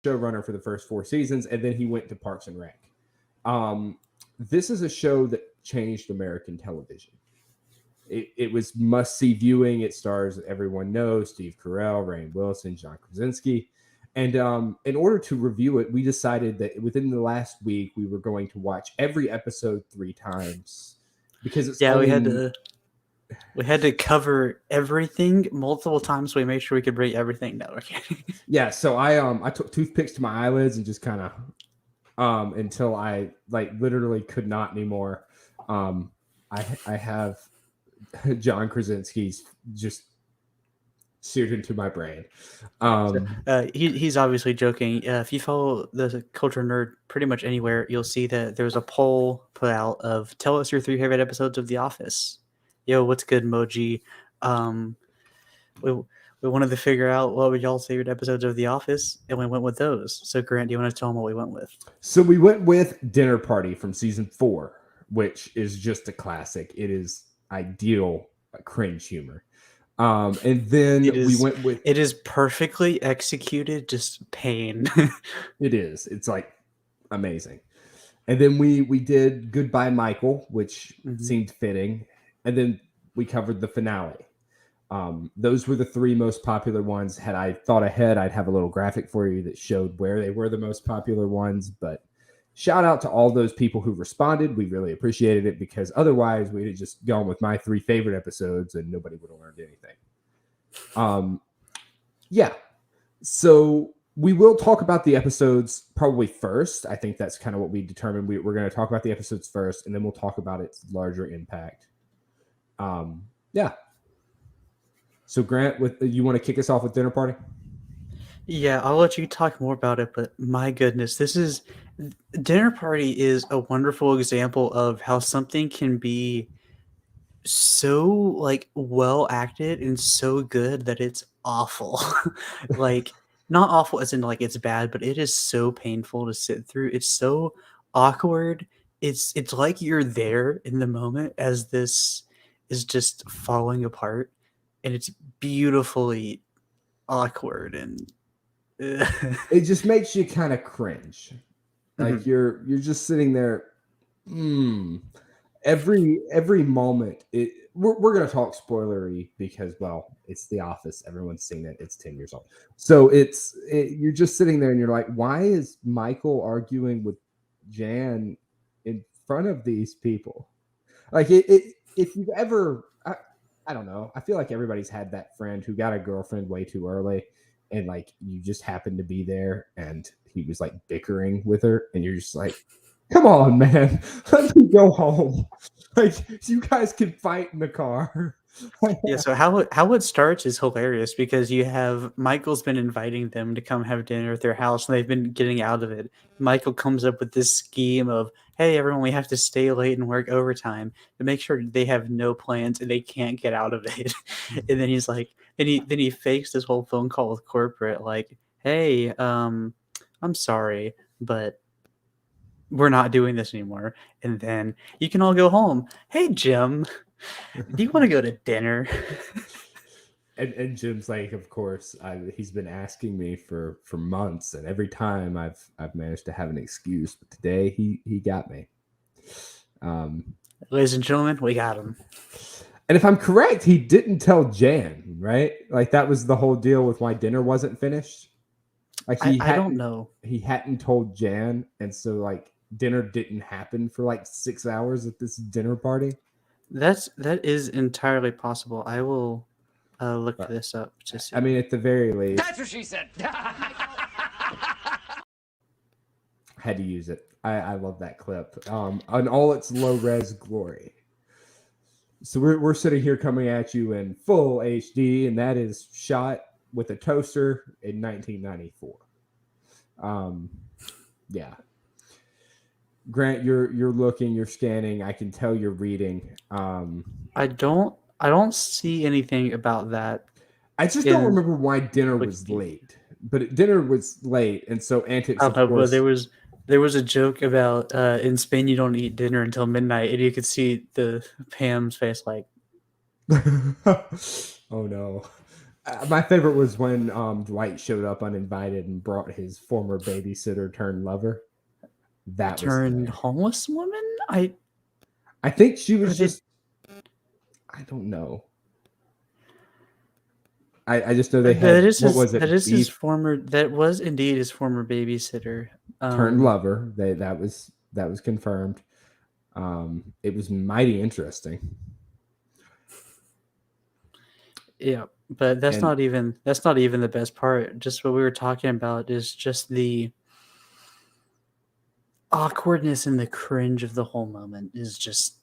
showrunner for the first 4 seasons, and then he went to Parks and Rec. This is a show that changed American television. It was must-see viewing. It stars everyone knows Steve Carell, Rainn Wilson, John Krasinski. And in order to review it, we decided that within the last week, we were going to watch every episode 3 times. Because it's we had to cover everything multiple times so we made sure we could bring everything down. Yeah, so I took toothpicks to my eyelids and just kind of until I literally could not anymore. I have John Krasinski's just seared into my brain. He's obviously joking. If you follow the Culture Nerd pretty much anywhere, you'll see that there's a poll put out of tell us your 3 favorite episodes of The Office. Yo, what's good, Moji? We wanted to figure out what were y'all's favorite episodes of The Office, and we went with those. So, Grant, do you want to tell them what we went with? So we went with Dinner Party from season 4, which is just a classic. It is ideal cringe humor. And then we went with... It is perfectly executed, just pain. It is. It's amazing. And then we did Goodbye Michael, which seemed fitting. And then we covered the finale. Those were the 3 most popular ones. Had I thought ahead, I'd have a little graphic for you that showed where they were the most popular ones. But shout out to all those people who responded. We really appreciated it because otherwise we'd have just gone with my 3 favorite episodes and nobody would have learned anything. Yeah. So we will talk about the episodes probably first. I think that's kind of what we determined. We're going to talk about the episodes first, and then we'll talk about its larger impact. Yeah. So Grant, you want to kick us off with Dinner Party? Yeah, I'll let you talk more about it, but my goodness, Dinner Party is a wonderful example of how something can be so well acted and so good that it's awful. Not awful as in it's bad, but it is so painful to sit through. It's so awkward. It's like you're there in the moment as this is just falling apart, and it's beautifully awkward, and it just makes you kind of cringe. You're just sitting there. Every moment. We're gonna talk spoilery because it's The Office. Everyone's seen it. It's 10 years old. So you're just sitting there and you're like, why is Michael arguing with Jan in front of these people? If you've ever, I don't know. I feel like everybody's had that friend who got a girlfriend way too early, and you just happened to be there, and he was bickering with her, and you're just like, come on, man, let me go home. You guys can fight in the car. Yeah, so how it starts is hilarious because you have Michael's been inviting them to come have dinner at their house, and they've been getting out of it. Michael comes up with this scheme of, hey, everyone, we have to stay late and work overtime to make sure they have no plans and they can't get out of it. And then he's like, then he fakes this whole phone call with corporate, hey, I'm sorry, but we're not doing this anymore. And then you can all go home. Hey, Jim, do you want to go to dinner? And Jim's of course, he's been asking me for months, and every time I've managed to have an excuse, but today he got me. Ladies and gentlemen, we got him. And if I'm correct, he didn't tell Jan, right? That was the whole deal with why dinner wasn't finished. I don't know. He hadn't told Jan, and so dinner didn't happen for 6 hours at this dinner party. That is entirely possible. I will look this up to see. I mean, at the very least, that's what she said. Had to use it. I love that clip on all its low res glory. So we're sitting here coming at you in full HD, and that is shot with a toaster in 1994. Yeah. Grant, you're looking, you're scanning. I can tell you're reading. I don't see anything about that. I just don't remember why dinner was late. But dinner was late, and so Antics. I don't know, but there was a joke about in Spain you don't eat dinner until midnight, and you could see Pam's face oh no. My favorite was when Dwight showed up uninvited and brought his former babysitter turned lover. That was Turned hilarious. homeless woman. I think she was Or they- just. I don't know. I just know they That had is what his. was That it? is his Beef former. That was indeed his former babysitter. turned lover. That was confirmed. It was mighty interesting. Yeah, but that's And not even. That's not even the best part. Just what we were talking about is just the awkwardness and the cringe of the whole moment is just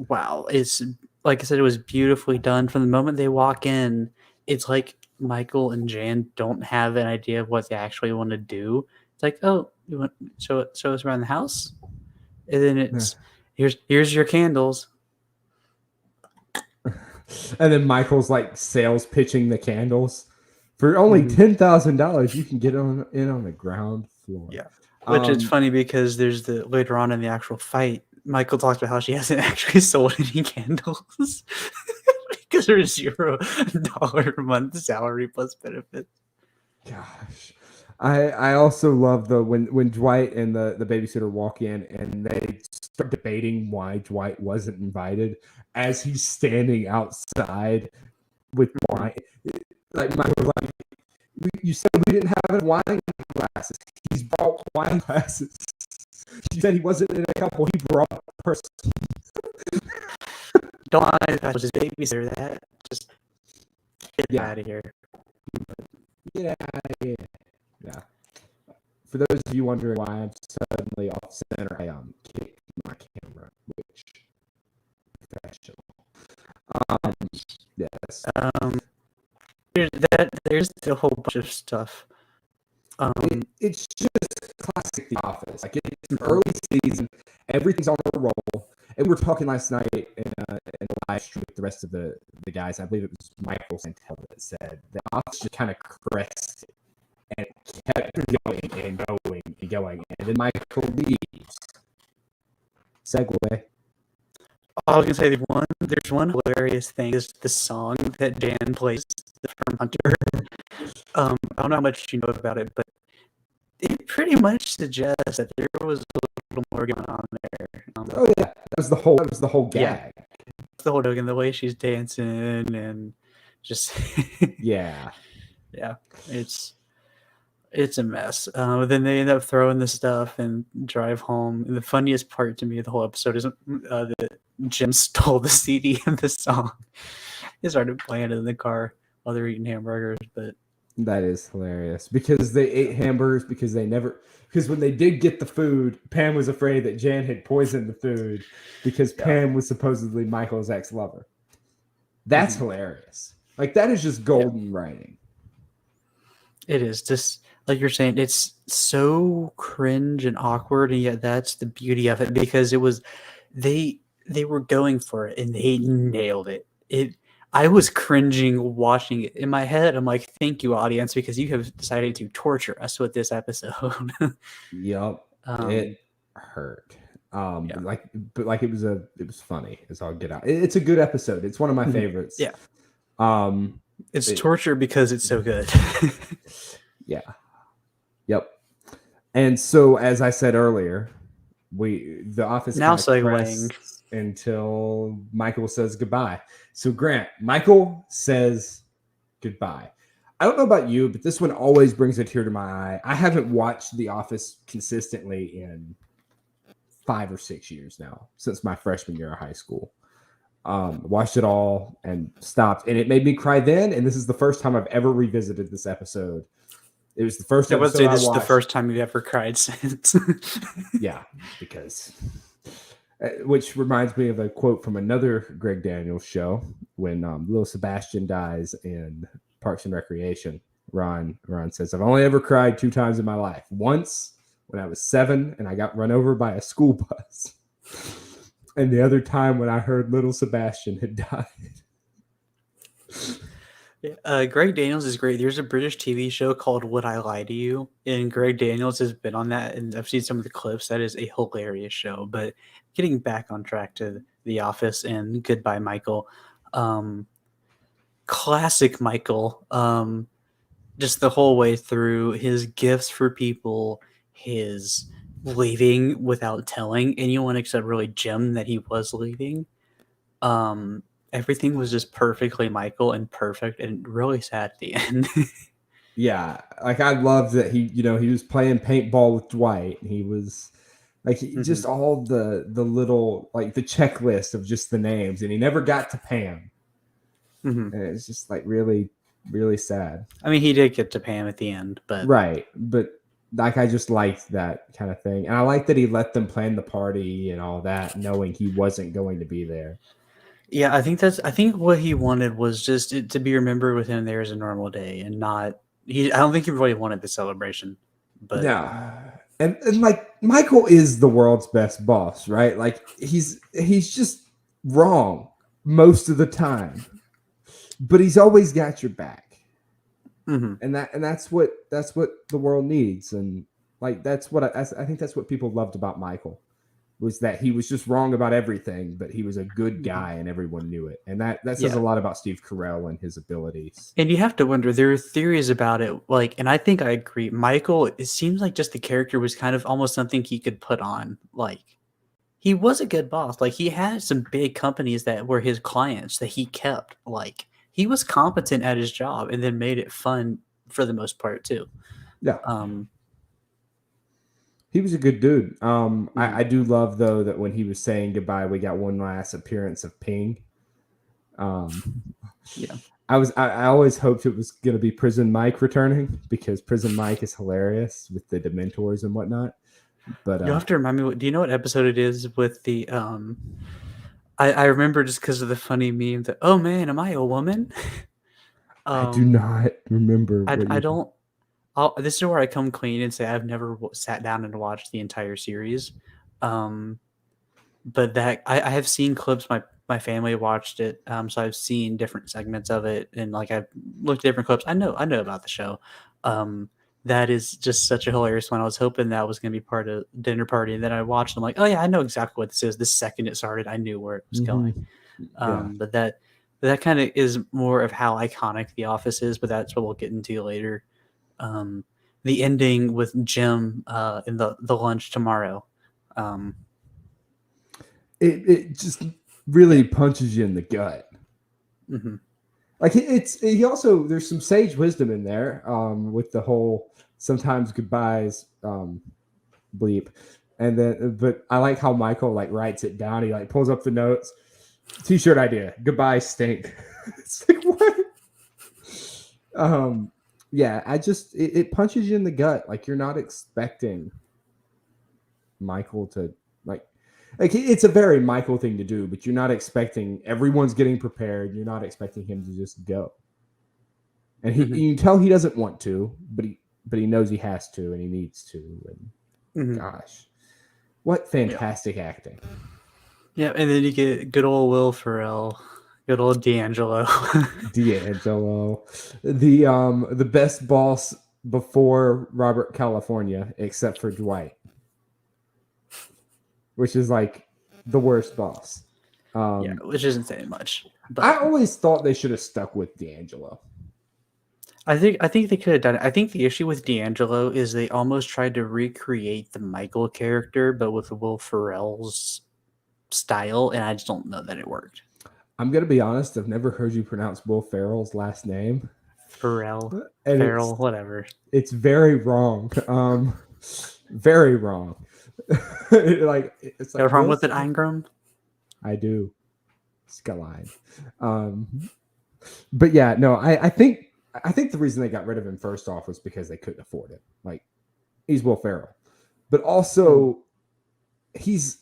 wow. It's like I said, it was beautifully done from the moment they walk in. It's like Michael and Jan don't have an idea of what they actually want to do. It's like, oh, you want show us around the house, and then it's here's your candles. and then Michael's like sales pitching the candles. For only Mhm. $10,000, you can get in on the ground floor. Yeah. Which is funny because there's the later on in the actual fight, Michael talks about how she hasn't actually sold any candles because her $0 a month salary plus benefits. Gosh. I also love the when Dwight and the babysitter walk in and they start debating why Dwight wasn't invited as he's standing outside with wine. Like Michael's like, you said we didn't have wine glasses. He's brought wine glasses. You said he wasn't in a couple. He brought a person. Don't lie if I was his babysitter. That just get out of here. Get out of here. Yeah. For those of you wondering why I'm suddenly off center, I kicked my camera, which professional. Yes. There's a whole bunch of stuff. It's just classic The Office. Like it's an early season, everything's on a roll. And we were talking last night in a live stream with the rest of the guys. I believe it was Michael Santel that said The Office just kind of crested and kept going and going and going. And then Michael leaves. Segue. I was gonna say there's one hilarious thing is the song that Dan plays from Hunter. I don't know how much you know about it, but it pretty much suggests that there was a little more going on there. Oh yeah, that was the whole gag. Yeah. The whole joke and the way she's dancing and just yeah, it's a mess. Then they end up throwing the stuff and drive home. And the funniest part to me of the whole episode is that Jim stole the CD of the song. He started playing it in the car while they're eating hamburgers, but that is hilarious because they ate hamburgers because when they did get the food, Pam was afraid that Jan had poisoned the food because Pam was supposedly Michael's ex-lover. That's hilarious. Like that is just golden writing. It is just like you're saying, it's so cringe and awkward, and yet that's the beauty of it because it was they were going for it and they nailed it. I was cringing watching it. In my head, I'm like, thank you, audience, because you have decided to torture us with this episode. Yep. It hurt. But it was funny as all get out. It's a good episode. It's one of my favorites. Yeah. It's torture because it's so good. Yeah. Yep. And so, as I said earlier, the Office now segueing until Michael says goodbye. So, Grant, Michael says goodbye. I don't know about you, but this one always brings a tear to my eye. I haven't watched The Office consistently in 5 or 6 years now, since my freshman year of high school. Watched it all and stopped, and it made me cry then. And this is the first time I've ever revisited this episode. It was the first episode I watched. This is the first time you've ever cried since. Yeah, because which reminds me of a quote from another Greg Daniels show when little Sebastian dies in Parks and Recreation. Ron says, "I've only ever cried 2 times in my life. Once when I was 7 and I got run over by a school bus, and the other time when I heard little Sebastian had died." Greg Daniels is great. There's a British TV show called Would I Lie to You? And Greg Daniels has been on that, and I've seen some of the clips. That is a hilarious show. But getting back on track to The Office and Goodbye, Michael. classic Michael. Just the whole way through, his gifts for people, his leaving without telling anyone except really Jim that he was leaving. Um, Everything was just perfectly Michael and perfect and really sad at the end. Yeah, like I loved that he was playing paintball with Dwight. He was like just all the little like the checklist of just the names, and he never got to Pam, and it's just like really, really sad. I mean, he did get to Pam at the end, but Right, but like I just liked that kind of thing, and I like that he let them plan the party and all that, knowing he wasn't going to be there. yeah, I think what he wanted was just it to be remembered with him there as a normal day and not I don't think he really wanted the celebration, but Yeah. And like Michael is the world's best boss, right? Like he's just wrong most of the time. But he's always got your back. And that's what the world needs. And like that's what I think that's what people loved about Michael, was that he was just wrong about everything, but he was a good guy and everyone knew it. And that says a lot about Steve Carell and his abilities. And you have to wonder, there are theories about it, like, and I think I agree. Michael, it seems like just the character was kind of almost something he could put on. Like, he was a good boss. Like, he had some big companies that were his clients that he kept. Like, he was competent at his job and then made it fun for the most part too. Yeah. He was a good dude. I do love though that when he was saying goodbye, we got one last appearance of Ping. Yeah. I always hoped it was going to be Prison Mike returning, because Prison Mike is hilarious with the Dementors and whatnot. But you'll have to remind me. Do you know what episode it is with the? I remember just because of the funny meme that, oh man, am I a woman? I do not remember. I don't. This is where I come clean and say I've never sat down and watched the entire series, but that I have seen clips. My family watched it, so I've seen different segments of it, and like I've looked at different clips. I know about the show. That is just such a hilarious one. I was hoping that was going to be part of Dinner Party, and then I watched. I'm like, oh yeah, I know exactly what this is. The second it started, I knew where it was going. But that kind of is more of how iconic The Office is. But that's what we'll get into later. The ending with Jim in the lunch tomorrow. It just really punches you in the gut. Like he also, there's some sage wisdom in there with the whole sometimes goodbyes bleep, and then but I like how Michael like writes it down. He like pulls up the notes. T-shirt idea: goodbye stink. It's like what? Yeah, it punches you in the gut. Like you're not expecting Michael to like it's a very Michael thing to do, but you're not expecting everyone's getting prepared. You're not expecting him to just go. And you can tell he doesn't want to, but he knows he has to and he needs to. And gosh, what fantastic acting. Yeah, and then you get good old Will Ferrell. Good old D'Angelo. D'Angelo. The best boss before Robert California, except for Dwight, which is like the worst boss. Yeah, which isn't saying much. But I always thought they should have stuck with D'Angelo. I think they could have done it. I think the issue with D'Angelo is they almost tried to recreate the Michael character, but with Will Ferrell's style, and I just don't know that it worked. I'm gonna be honest. I've never heard you pronounce Will Ferrell's last name. Ferrell, whatever. It's very wrong. Very wrong. Like it's like. Got wrong with it, Ingram? I do. Skyline. But yeah, no. I think the reason they got rid of him first off was because they couldn't afford it. Like he's Will Ferrell, but also he's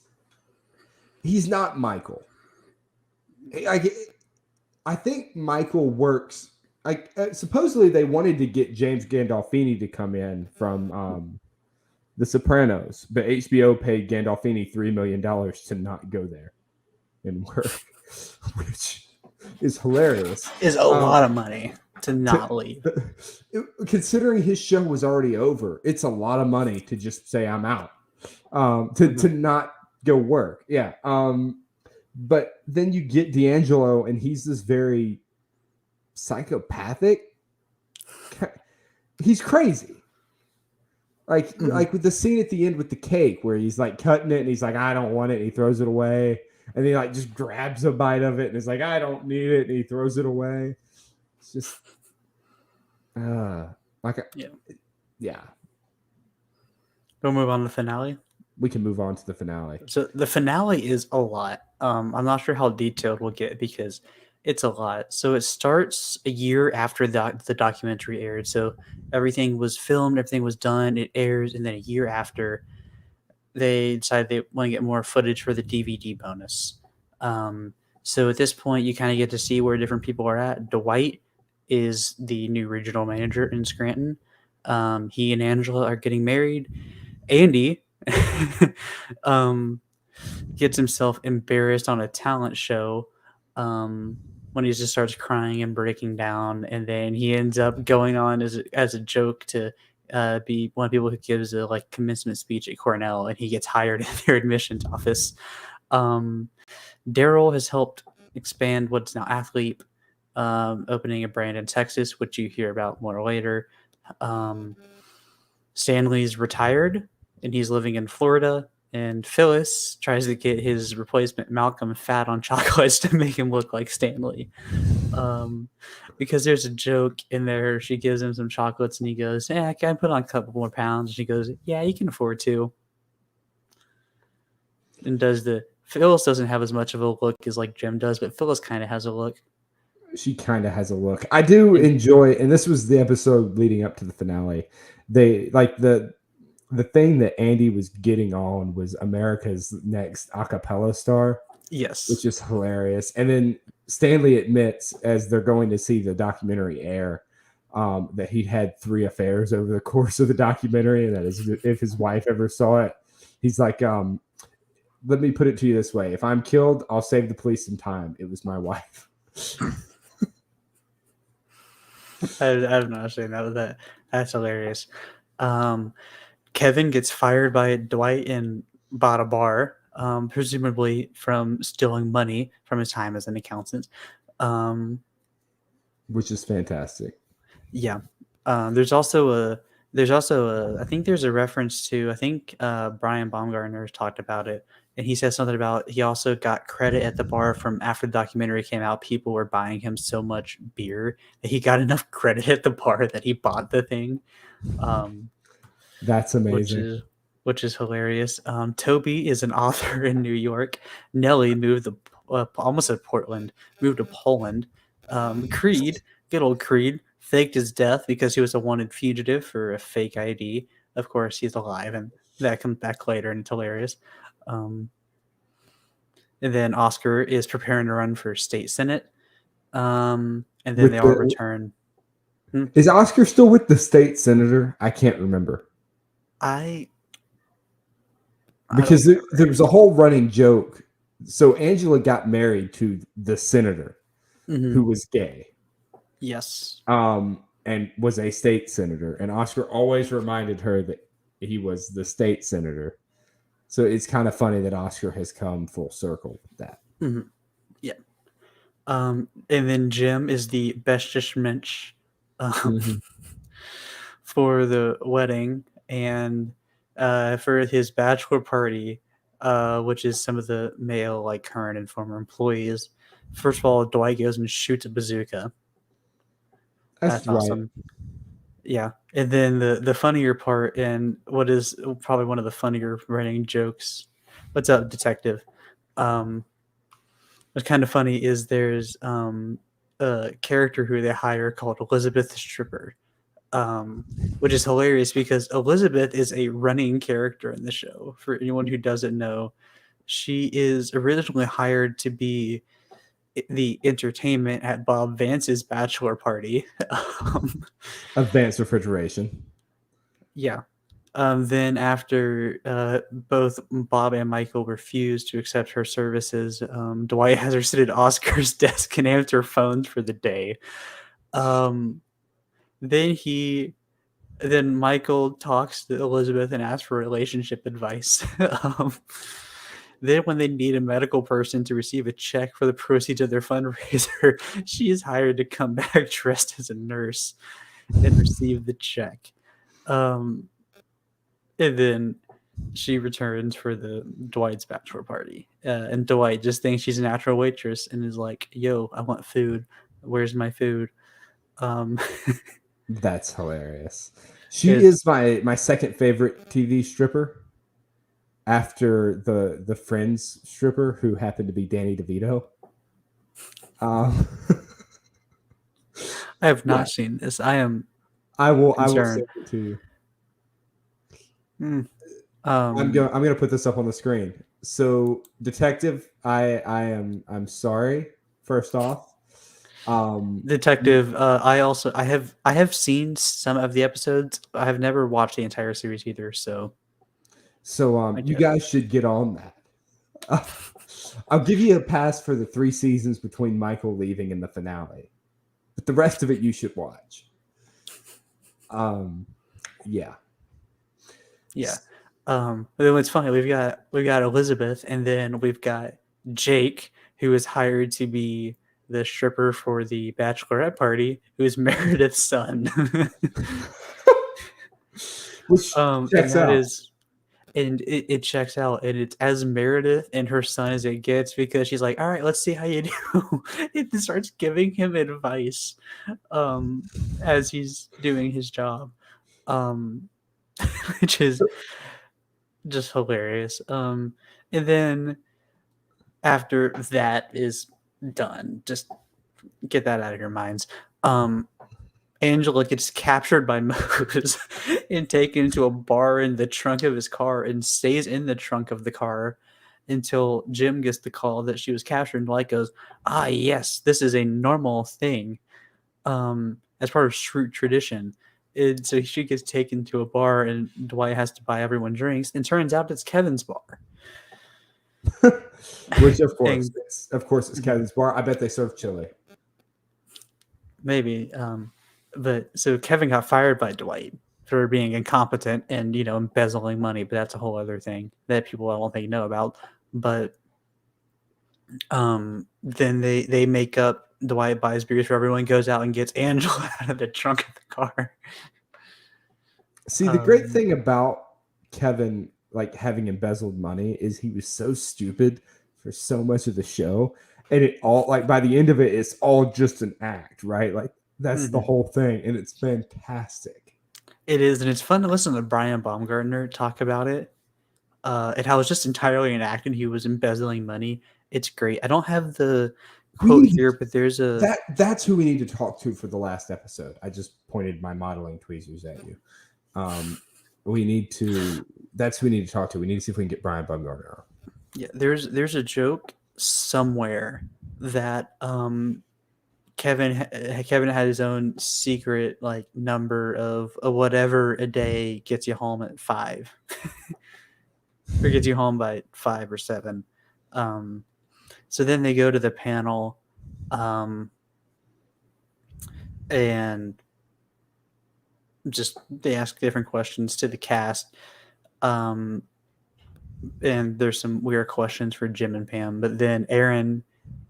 not Michael. I think Michael works. Like supposedly they wanted to get James Gandolfini to come in from The Sopranos, but HBO paid Gandolfini $3 million to not go there and work, which is hilarious. Is a lot of money to not leave. Considering his show was already over, it's a lot of money to just say I'm out. To not go work. Yeah. But then you get D'Angelo, and he's this very psychopathic. He's crazy. Like with the scene at the end with the cake where he's like cutting it and he's like, I don't want it, and he throws it away. And he like just grabs a bite of it and is like, I don't need it, and he throws it away. It's just yeah. We'll move on to the finale. We can move on to the finale. So the finale is a lot. I'm not sure how detailed we'll get because it's a lot. So it starts a year after the documentary aired. So everything was filmed, everything was done, it airs, and then a year after, they decided they want to get more footage for the DVD bonus. So at this point, you kind of get to see where different people are at. Dwight is the new regional manager in Scranton. He and Angela are getting married. Andy gets himself embarrassed on a talent show when he just starts crying and breaking down, and then he ends up going on as a joke to be one of the people who gives a like commencement speech at Cornell, and he gets hired in their admissions office. Daryl has helped expand what's now Athlete, opening a brand in Texas, which you hear about more later. Stanley's retired and he's living in Florida, and Phyllis tries to get his replacement Malcolm fat on chocolates to make him look like Stanley. Because there's a joke in there. She gives him some chocolates and he goes, yeah, can I put on a couple more pounds? And she goes, yeah, you can afford to. And Phyllis doesn't have as much of a look as like Jim does, but Phyllis kind of has a look. She kind of has a look. I do enjoy, and this was the episode leading up to the finale. They like the thing that Andy was getting on was America's Next acapella star. Yes. Which is hilarious. And then Stanley admits, as they're going to see the documentary air, that he had 3 affairs over the course of the documentary, and that if his wife ever saw it, he's like, let me put it to you this way. If I'm killed, I'll save the police some time. It was my wife. I'm not saying that. That's hilarious. Kevin gets fired by Dwight and bought a bar, presumably from stealing money from his time as an accountant. Which is fantastic. Yeah. There's also a I think there's a reference to, I think Brian Baumgartner talked about it, and he said something about he also got credit at the bar from after the documentary came out. People were buying him so much beer that he got enough credit at the bar that he bought the thing. That's amazing. Which is hilarious. Toby is an author in New York. Nellie moved almost at Portland, moved to Poland. Creed, good old Creed, faked his death because he was a wanted fugitive for a fake ID. Of course, he's alive, and that comes back later, and it's hilarious. And then Oscar is preparing to run for state senate. And then they all return. Is Oscar still with the state senator? I can't remember. Because there was a whole running joke. So Angela got married to the senator who was gay. Yes. And was a state senator. And Oscar always reminded her that he was the state senator. So it's kind of funny that Oscar has come full circle with that. Mm-hmm. Yeah. And then Jim is the bestest mensch for the wedding, and for his bachelor party, which is some of the male, like current and former employees. First of all, Dwight goes and shoots a bazooka. That's awesome. Yeah. And then the funnier part, and what is probably one of the funnier running jokes, what's up, detective? What's kind of funny is there's a character who they hire called Elizabeth the Stripper, which is hilarious because Elizabeth is a running character in the show. For anyone who doesn't know, she is originally hired to be the entertainment at Bob Vance's bachelor party. Advanced refrigeration. Yeah. Then after both Bob and Michael refused to accept her services, Dwight has her sit at Oscar's desk and answer phones for the day. Then Michael talks to Elizabeth and asks for relationship advice. Then when they need a medical person to receive a check for the proceeds of their fundraiser, she is hired to come back dressed as a nurse and receive the check. And then she returns for the Dwight's bachelor party. And Dwight just thinks she's a natural waitress and is like, yo, I want food. Where's my food? That's hilarious. She is my second favorite TV stripper after the Friends stripper who happened to be Danny DeVito. I have not seen this. I will send it to you. I'm gonna put this up on the screen. So, Detective, I'm sorry. First off, Detective. I have seen some of the episodes. I have never watched the entire series either. So you guys should get on that. I'll give you a pass for the 3 seasons between Michael leaving and the finale, but the rest of it you should watch. Yeah. But then what's funny, we've got Elizabeth, and then we've got Jake, who is hired to be the stripper for the bachelorette party, who is Meredith's son. Which checks out. And it checks out, and it's as Meredith and her son as it gets, because she's like, all right, let's see how you do. It starts giving him advice as he's doing his job, which is just hilarious. And then after that is done, just get that out of your minds. Angela gets captured by Mose and taken to a bar in the trunk of his car and stays in the trunk of the car until Jim gets the call that she was captured. And Dwight goes, yes, this is a normal thing as part of Shroot tradition. And so she gets taken to a bar and Dwight has to buy everyone drinks. And turns out it's Kevin's bar. Which, of course, it's Kevin's bar. I bet they serve chili. Maybe. But so Kevin got fired by Dwight for being incompetent and, embezzling money. But that's a whole other thing that people I don't think know about. But then they make up. Dwight buys beers for everyone, goes out and gets Angela out of the trunk of the car. See, the great thing about Kevin, like, having embezzled money is he was so stupid for so much of the show. And it all, like, by the end of it, it's all just an act, right? Like, that's the whole thing. And it's fantastic. It is. And it's fun to listen to Brian Baumgartner talk about it. And how it's just entirely an act and he was embezzling money. It's great. I don't have the quote here, but there's a... That's who we need to talk to for the last episode. I just pointed my modeling tweezers at you. That's who we need to talk to. We need to see if we can get Brian Baumgartner on. Yeah, there's a joke somewhere that Kevin had his own secret like number of whatever a day gets you home at 5 or gets you home by 5 or 7. So then they go to the panel and just they ask different questions to the cast. And there's some weird questions for Jim and Pam, but then Erin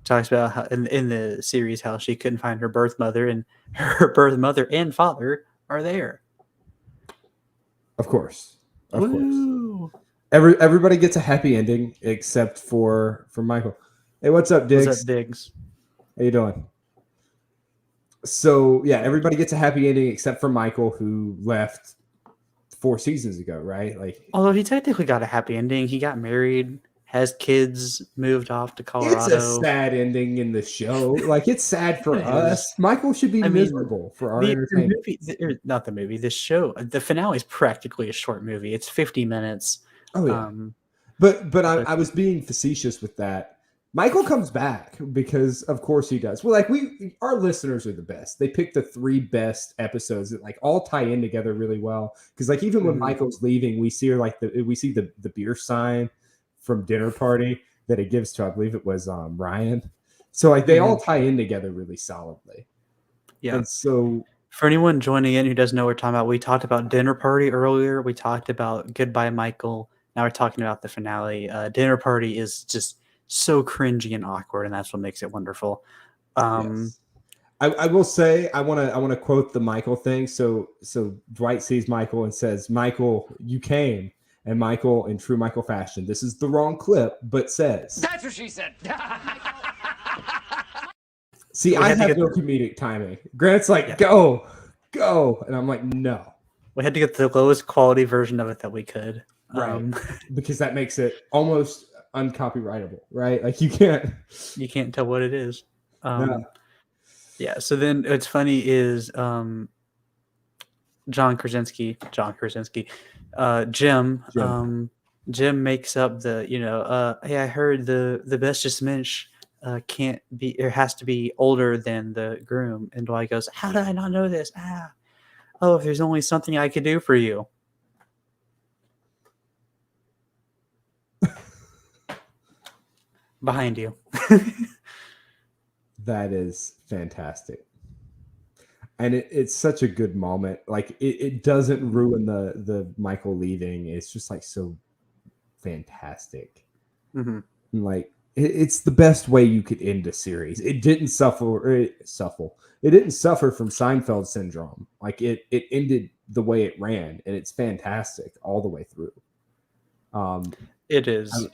talks about how in the series how she couldn't find her birth mother, and her birth mother and father are there. Of course. Everybody gets a happy ending except for Michael. Hey, what's up, Diggs? What's up, Diggs? How you doing? So yeah, everybody gets a happy ending except for Michael, who left 4 seasons ago, right? Like, although he technically got a happy ending, he got married, has kids, moved off to Colorado. It's a sad ending in the show. Like, it's sad for us. Michael should be miserable for our entertainment. The show. The finale is practically a short movie. It's 50 minutes. Oh yeah. But I was being facetious with that. Michael comes back because of course he does. Well, like our listeners are the best. They pick the 3 best episodes that like all tie in together really well. Because like even when Michael's leaving, we see the beer sign from Dinner Party that it gives to, I believe it was Ryan. So like they all tie in together really solidly. Yeah. And so for anyone joining in who doesn't know what we're talking about, we talked about Dinner Party earlier. We talked about Goodbye Michael now we're talking about the finale. Dinner Party is just so cringy and awkward, and that's what makes it wonderful. Yes. I will say I want to quote the Michael thing. So Dwight sees Michael and says, "Michael, you came." And Michael, in true Michael fashion, this is the wrong clip, but says, "That's what she said." See, I have no comedic timing. Grant's like, go, and I'm like, no. We had to get the lowest quality version of it that we could, right? Because that makes it almost uncopyrightable, right? Like you can't tell what it is. Yeah. So then what's funny is John Krasinski, Jim makes up the, hey, I heard the bestest mensch can't be, or has to be older than the groom. And Dwight goes, how did I not know this? Oh, if there's only something I could do for you. Behind you. That is fantastic. And it's such a good moment. Like it doesn't ruin the Michael leaving. It's just like so fantastic. Mm-hmm. Like it's the best way you could end a series. It didn't suffer. It didn't suffer from Seinfeld syndrome. Like it ended the way it ran, and it's fantastic all the way through. It is.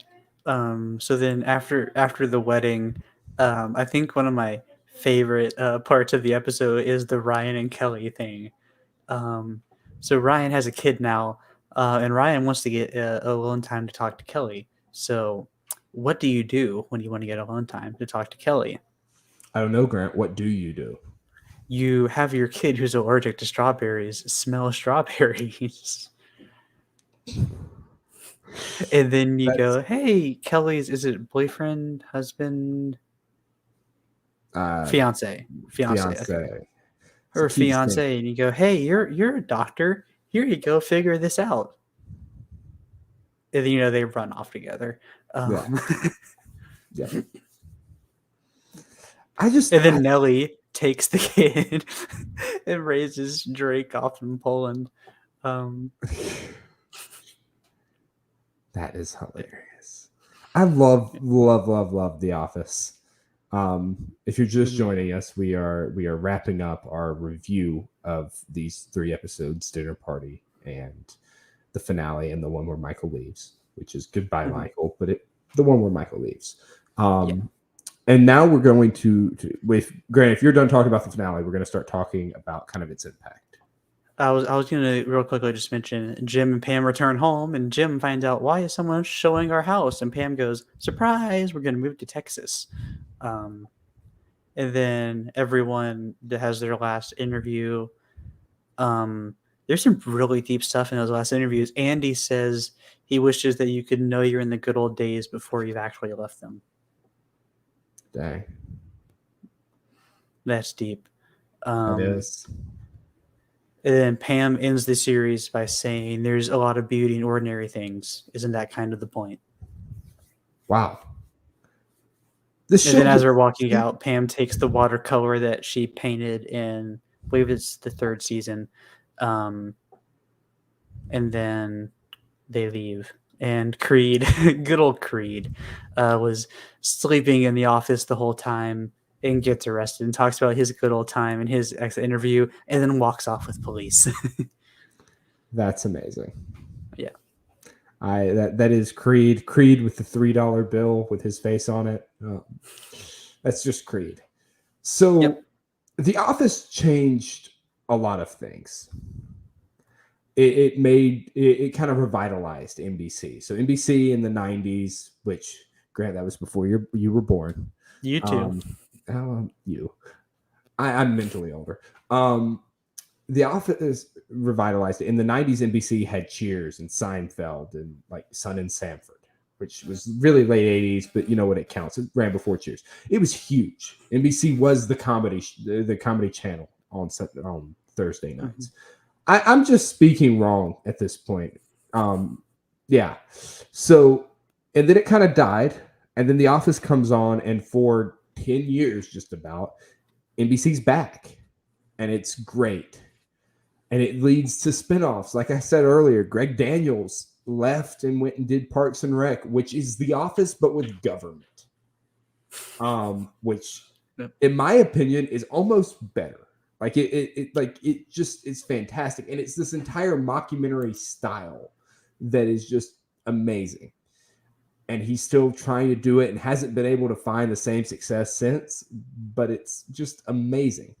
So then after the wedding, I think one of my favorite parts of the episode is the Ryan and Kelly thing. So Ryan has a kid now, and Ryan wants to get alone time to talk to Kelly. So what do you do when you want to get alone time to talk to Kelly? I don't know, Grant. What do you do? You have your kid who's allergic to strawberries smell strawberries. And then you go, hey, Kelly's, is it boyfriend, husband, fiance, or fiance, and you go, hey, you're a doctor. Here you go, figure this out. And then, they run off together. Yeah. And then Nellie takes the kid and raises Drake off in Poland. That is hilarious. I love The Office. If you're just joining us, we are wrapping up our review of these 3 episodes, Dinner Party and the finale, and the one where Michael leaves, which is Goodbye, Michael, but the one where Michael leaves. And now we're going to with Grant, if you're done talking about the finale, we're going to start talking about kind of its impact. I was going to real quickly just mention Jim and Pam return home, and Jim finds out, why is someone showing our house? And Pam goes, surprise, we're going to move to Texas. And then everyone that has their last interview. There's some really deep stuff in those last interviews. Andy says he wishes that you could know you're in the good old days before you've actually left them. Dang. That's deep. It is. And then Pam ends the series by saying there's a lot of beauty in ordinary things. Isn't that kind of the point? Wow. And then as we're walking out, Pam takes the watercolor that she painted in, I believe it's the 3rd season. And then they leave. And Creed, good old Creed, was sleeping in the office the whole time and gets arrested and talks about his good old time in his exit interview, and then walks off with police. That's amazing. Yeah. That is Creed with the $3 bill with his face on it. That's just Creed. So The Office changed a lot of things. It kind of revitalized NBC. So NBC in the 90s, which, Grant, that was before you were born. You too. I'm mentally older. The Office revitalized it. In the 90s, NBC had Cheers and Seinfeld and like Son and Sanford, which was really late 80s, but you know what, it counts. It ran before Cheers. It was huge. NBC was the comedy channel on Thursday nights. I'm just speaking wrong at this point. So, and then it kind of died, and then The Office comes on, and for 10 years, just about, NBC's back, and it's great. And it leads to spinoffs. Like I said earlier, Greg Daniels left and went and did Parks and Rec, which is The Office but with government. Which, Yep. in my opinion, is almost better. Like it just is fantastic, and it's this entire mockumentary style that is just amazing. And he's still trying to do it and hasn't been able to find the same success since, but it's just amazing.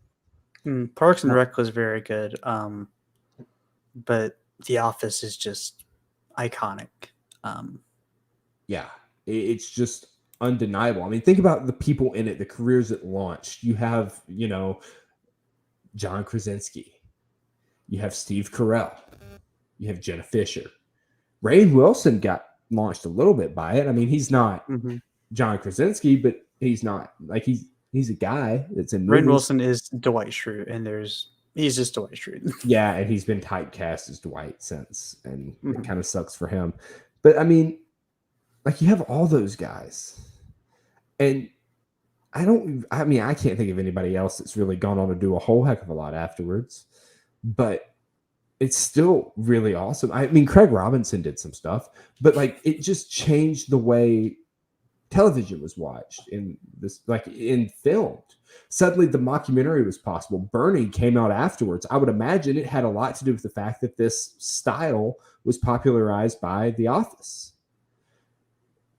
Parks and Rec was very good, but The Office is just iconic. Yeah, it's just undeniable. I mean, think about the people in it, the careers it launched. You have, John Krasinski. You have Steve Carell. You have Jenna Fisher. Rainn Wilson got launched a little bit by it. I mean, he's not John Krasinski, but he's not like he's a guy that's in movies. Rainn Wilson is Dwight Schrute, and he's just Dwight Schrute. Yeah, and he's been typecast as Dwight since, and it kind of sucks for him. But I mean, like, you have all those guys, and I can't think of anybody else that's really gone on to do a whole heck of a lot afterwards, but it's still really awesome. I mean, Craig Robinson did some stuff, but like, it just changed the way television was watched in filmed. Suddenly the mockumentary was possible. Bernie came out afterwards. I would imagine it had a lot to do with the fact that this style was popularized by The Office.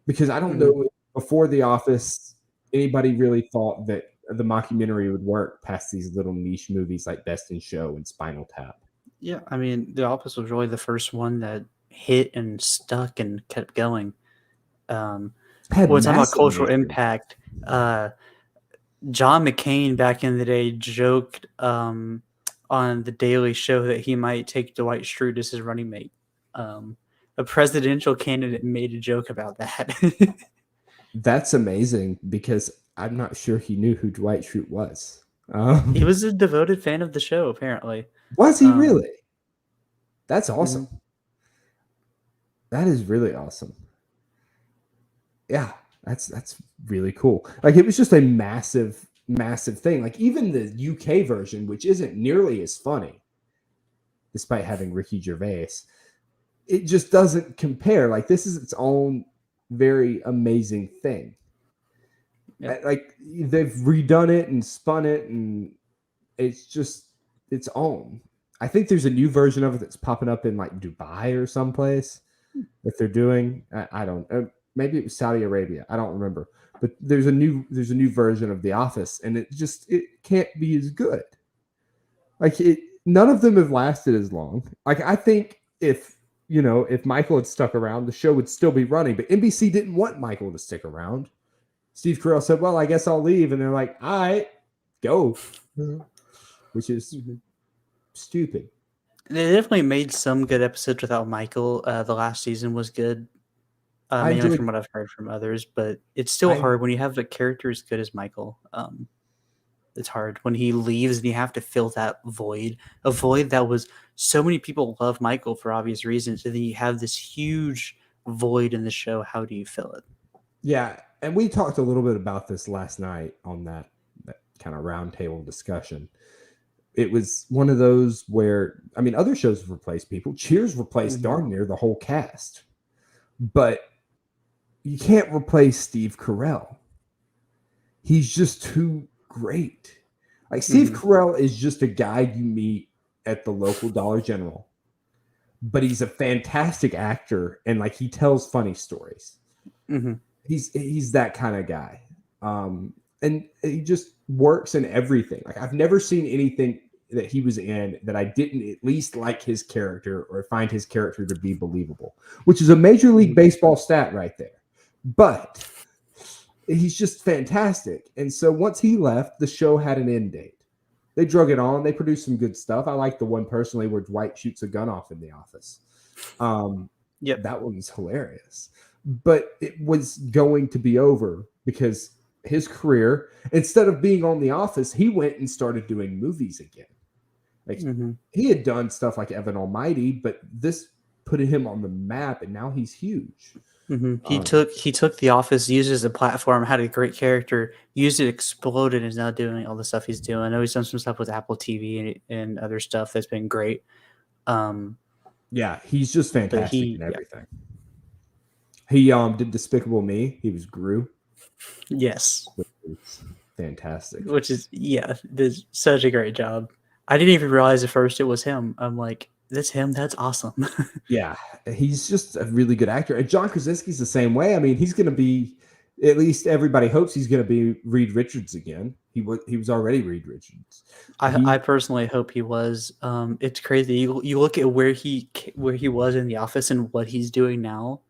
Because I don't know, before The Office, anybody really thought that the mockumentary would work past these little niche movies like Best in Show and Spinal Tap. Yeah, I mean, The Office was really the first one that hit and stuck and kept going. We're talking about cultural impact. John McCain back in the day joked on The Daily Show that he might take Dwight Schrute as his running mate. A presidential candidate made a joke about that. That's amazing, because I'm not sure he knew who Dwight Schrute was. He was a devoted fan of the show, apparently. Was he really? That's awesome. That is really awesome. Yeah, that's really cool. Like, it was just a massive thing. Like, even the UK version, which isn't nearly as funny, despite having Ricky Gervais, it just doesn't compare. Like, this is its own very amazing thing. Yep. Like, they've redone it and spun it, and it's just its own. I think there's a new version of it that's popping up in like Dubai or someplace that they're doing. I don't know. Maybe it was Saudi Arabia. I don't remember. But there's a new version of The Office, and it can't be as good. Like, none of them have lasted as long. Like, I think if Michael had stuck around, the show would still be running. But NBC didn't want Michael to stick around. Steve Carell said, "Well, I guess I'll leave," and they're like, "All right, go," which is stupid. They definitely made some good episodes without Michael. The last season was good, mainly from what I've heard from others. But it's still hard when you have a character as good as Michael. It's hard when he leaves and you have to fill that void, a void that was so many people love Michael for obvious reasons, and then you have this huge void in the show. How do you fill it? Yeah, and we talked a little bit about this last night on that kind of roundtable discussion. It was one of those where, I mean, other shows have replaced people. Cheers replaced darn near the whole cast. But you can't replace Steve Carell. He's just too great. Like, Steve Carell is just a guy you meet at the local Dollar General. But he's a fantastic actor, and like, he tells funny stories. He's that kind of guy. And he just works in everything. Like, I've never seen anything that he was in that I didn't at least like his character or find his character to be believable, which is a Major League Baseball stat right there. But he's just fantastic. And so once he left, the show had an end date. They drug it on. They produced some good stuff. I like the one personally where Dwight shoots a gun off in the office. That one was hilarious. But it was going to be over because his career, instead of being on The Office, he went and started doing movies again. Like, he had done stuff like Evan Almighty, but this put him on the map, and now he's huge. He took The Office, used it as a platform, had a great character, used it, exploded, and is now doing all the stuff he's doing. I know he's done some stuff with Apple TV and other stuff that's been great. Yeah, he's just But fantastic he, in yeah, everything. He did Despicable Me. He was Gru, yes, which is fantastic. which is yeah, does such a great job. I didn't even realize at first it was him. I'm like, that's him. That's awesome. Yeah, he's just a really good actor. And John Krasinski's the same way. I mean, he's going to be, at least everybody hopes he's going to be Reed Richards again. He was already Reed Richards. I He personally hope he was. It's crazy. You look at where he was in the office and what he's doing now.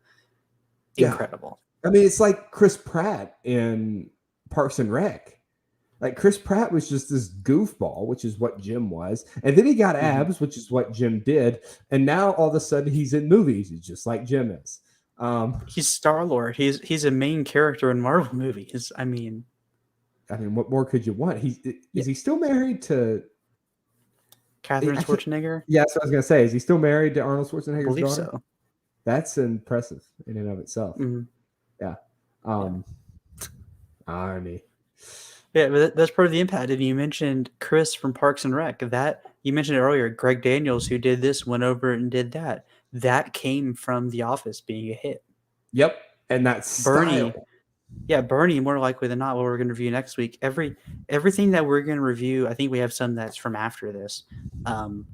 yeah. Incredible. I mean, it's like Chris Pratt in Parks and Rec. Like Chris Pratt was just this goofball, which is what Jim was, and then he got Mhm. abs, which is what Jim did, and now all of a sudden he's in movies, he's just like Jim is. He's Star-Lord. He's a main character in Marvel movies. I mean, what more could you want? Yeah, Is he still married to? Catherine I can't, Schwarzenegger. yeah, that's what I was gonna say. Is he still married to Arnold I Schwarzenegger's believe daughter? so. That's impressive in and of itself. Mhm. Yeah. Yeah. Um, irony. Yeah, but that's part of the impact. And you mentioned Chris from Parks and Rec. That you mentioned it earlier. Greg Daniels, who did this, went over and did that. That came from The Office being a hit. Yep, and that Bernie, style. yeah, Bernie. More likely than not, what we're going to review next week. Everything that we're going to review, I think we have some that's from after this. Um,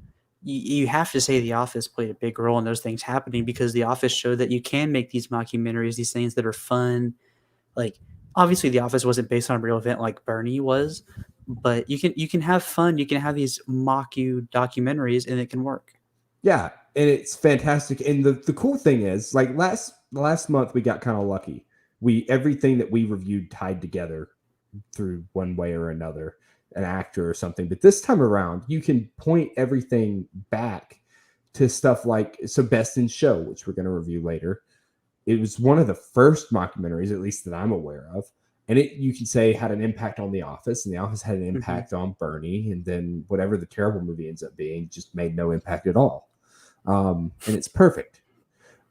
you have to say The Office played a big role in those things happening because The Office showed that you can make these mockumentaries, these things that are fun. Like obviously The Office wasn't based on a real event like Bernie was, but you can have fun, you can have these mock you documentaries and it can work. Yeah, and it's fantastic. And the cool thing is, like last month we got kind of lucky. We everything that we reviewed tied together through one way or another, an actor or something. But this time around, you can point everything back to stuff like Best in Show, which we're going to review later. It was one of the first mockumentaries, at least that I'm aware of. And it, you can say, had an impact on The Office, and The Office had an Mm-hmm. impact on Bernie, and then whatever the terrible movie ends up being just made no impact at all. And it's perfect.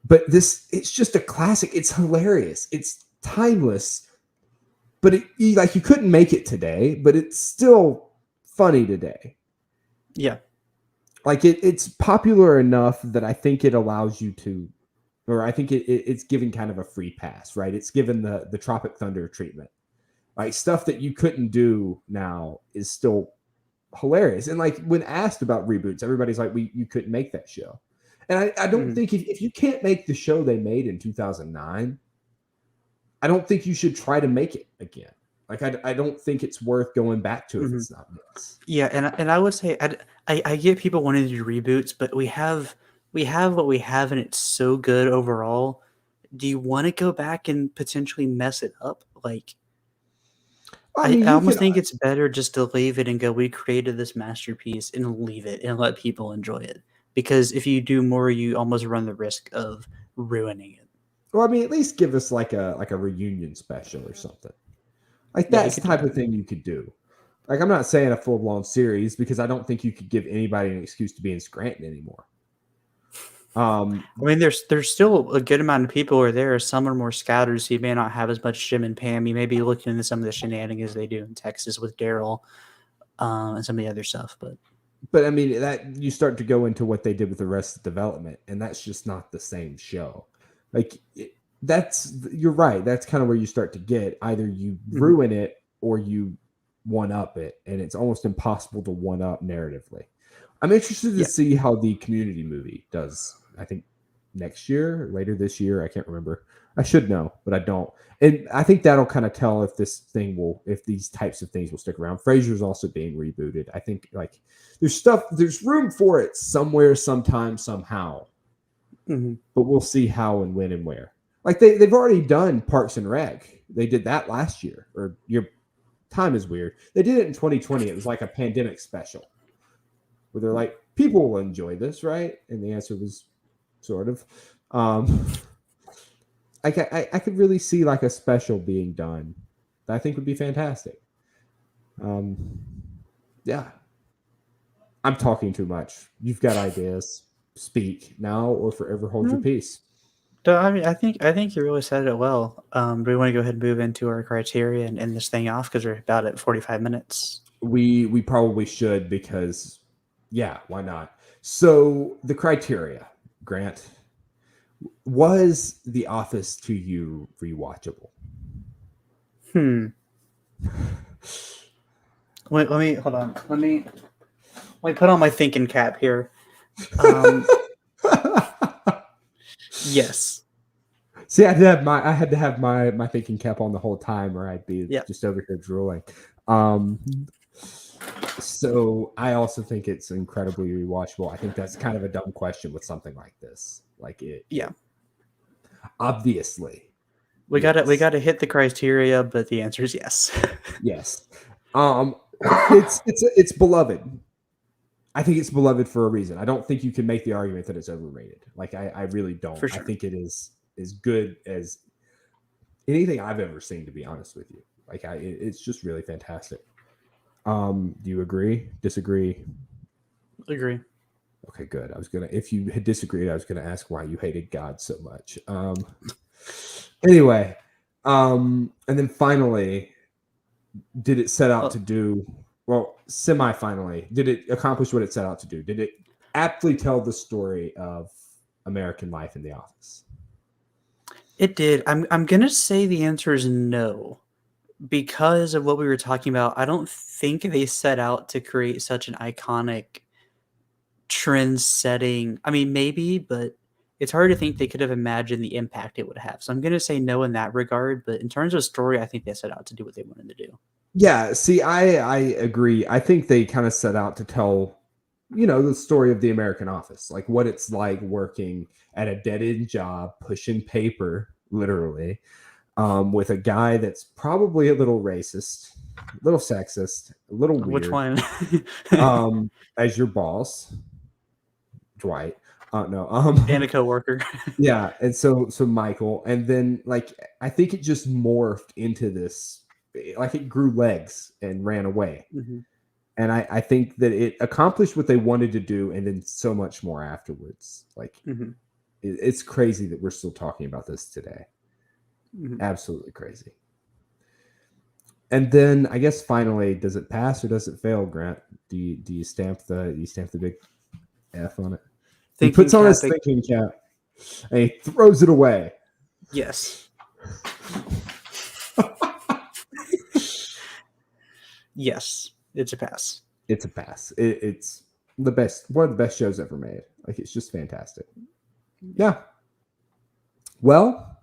But it's just a classic. It's hilarious. It's timeless. But you couldn't make it today, but it's still funny today. Yeah. Like it's popular enough that I think it allows you to, or I think it's given kind of a free pass, right? It's given the Tropic Thunder treatment. Like stuff that you couldn't do now is still hilarious. And like when asked about reboots, everybody's like, you couldn't make that show. And I don't Mm-hmm. think if you can't make the show they made in 2009, I don't think you should try to make it again. Like I don't think it's worth going back to if Mm-hmm. it's not this. Yeah, and I would say I get people wanting to do reboots, but we have what we have and it's so good overall. Do you want to go back and potentially mess it up? Like I I mean, you almost can. think it's better just to leave it and go, we created this masterpiece and leave it and let people enjoy it. Because if you do more, you almost run the risk of ruining it. Well, I mean, at least give us like a reunion special or something. Like Yeah, you that's could the do type that. of thing you could do. Like I'm not saying a full blown series because I don't think you could give anybody an excuse to be in Scranton anymore. I mean, there's still a good amount of people who are there. Some are more scattered, so you may not have as much Jim and Pam. You may be looking into some of the shenanigans they do in Texas with Daryl and some of the other stuff. But I mean that you start to go into what they did with the rest of the development, and that's just not the same show. Like you're right. That's kind of where you start to get either you Mhm. ruin it or you one up it, and it's almost impossible to one up narratively. I'm interested to Yeah, see how the Community movie does. I think next year, later this year, I can't remember. I should know, but I don't. And I think that'll kind of tell if if these types of things will stick around. Frasier's also being rebooted. I think like there's room for it somewhere, sometime, somehow, hmm but we'll see how and when and where. Like they've already done Parks and Rec. They did that last year, or your time is weird. They did it in 2020. It was like a pandemic special where they're like, people will enjoy this, right? And the answer was sort of. I could really see like a special being done that I think would be fantastic. Um, yeah, I'm talking too much. You've got ideas. Speak now or forever hold your no, peace. no, I mean, I think you really said it well. Do we want to go ahead and move into our criteria and end this thing off because we're about at 45 minutes? We probably should because yeah, why not? So the criteria. Grant, was The Office to you rewatchable? Hmm. Wait, let me hold on. Let me put on my thinking cap here. Yes. See, I had to have my thinking cap on the whole time, or I'd be Yeah. just over here drooling. So I also think it's incredibly rewatchable. I think that's kind of a dumb question with something like this. Like Yeah. obviously, We yes, gotta hit the criteria, but the answer is yes. yes. It's beloved. I think it's beloved for a reason. I don't think you can make the argument that it's overrated. Like I really don't. For I sure. think it is as good as anything I've ever seen. To be honest with you, like it's just really fantastic. Do you agree? Disagree? Agree. Okay, good. If you had disagreed, I was gonna ask why you hated God so much. Anyway, and then finally, did it set out to do well? Semi-finally, did it accomplish what it set out to do? Did it aptly tell the story of American life in the office? It did. I'm gonna say the answer is no. Because of what we were talking about, I don't think they set out to create such an iconic trend setting. I mean, maybe, but it's hard to think they could have imagined the impact it would have. So I'm going to say no in that regard. But in terms of story, I think they set out to do what they wanted to do. Yeah, see, I agree. I think they kind of set out to tell, the story of the American office, like what it's like working at a dead-end job, pushing paper, literally, with a guy that's probably a little racist, a little sexist, a little Which weird, one? as your boss, Dwight. No, And a coworker. yeah, and so Michael, and then like I think it just morphed into this, like it grew legs and ran away. Mm-hmm. And I think that it accomplished what they wanted to do, and then so much more afterwards. Like Mm-hmm. it's crazy that we're still talking about this today. Mm-hmm. Absolutely crazy. And then I guess finally, does it pass or does it fail, Grant? Do you stamp the big F on it? He Thinking puts on his cap. thinking cap and he throws it away. Yes. Yes. It's a pass. It's a pass. It's the best, one of the best shows ever made. Like it's just fantastic. Yeah. Well,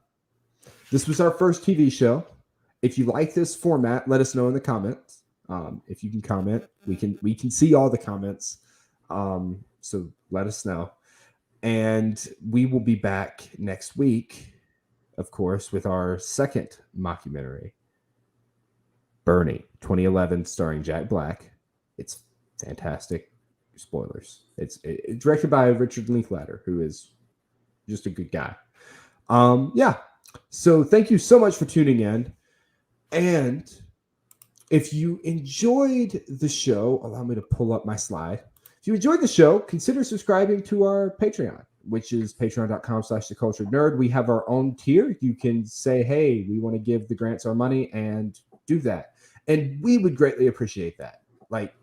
this was our first TV show. If you like this format, let us know in the comments. If you can comment, we can see all the comments. So let us know. And we will be back next week, of course, with our second mockumentary, Bernie, 2011, starring Jack Black. It's fantastic. Spoilers. It's directed by Richard Linklater, who is just a good guy. Yeah. So thank you so much for tuning in. And if you enjoyed the show, allow me to pull up my slide. If you enjoyed the show, consider subscribing to our Patreon, which is patreon.com/theculturenerd. We have our own tier. You can say, hey, we want to give the Grants our money, and do that. And we would greatly appreciate that. Like,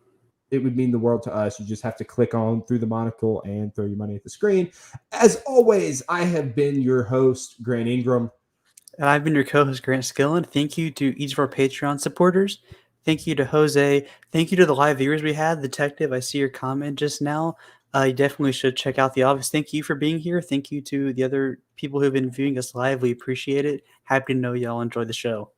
it would mean the world to us. You just have to click on through the monocle and throw your money at the screen. As always, I have been your host, Grant Ingram. And I've been your co-host, Grant Skillen. Thank you to each of our Patreon supporters. Thank you to Jose. Thank you to the live viewers we had. Detective, I see your comment just now. You definitely should check out The Office. Thank you for being here. Thank you to the other people who have been viewing us live. We appreciate it. Happy to know y'all enjoy the show.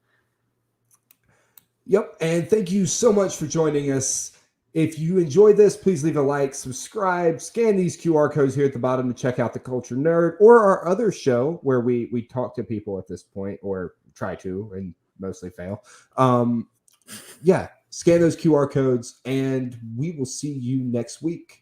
Yep. And thank you so much for joining us. If you enjoyed this, please leave a like, subscribe, scan these QR codes here at the bottom to check out The Culture Nerd or our other show where we talk to people at this point, or try to, and mostly fail. Yeah, scan those QR codes and we will see you next week.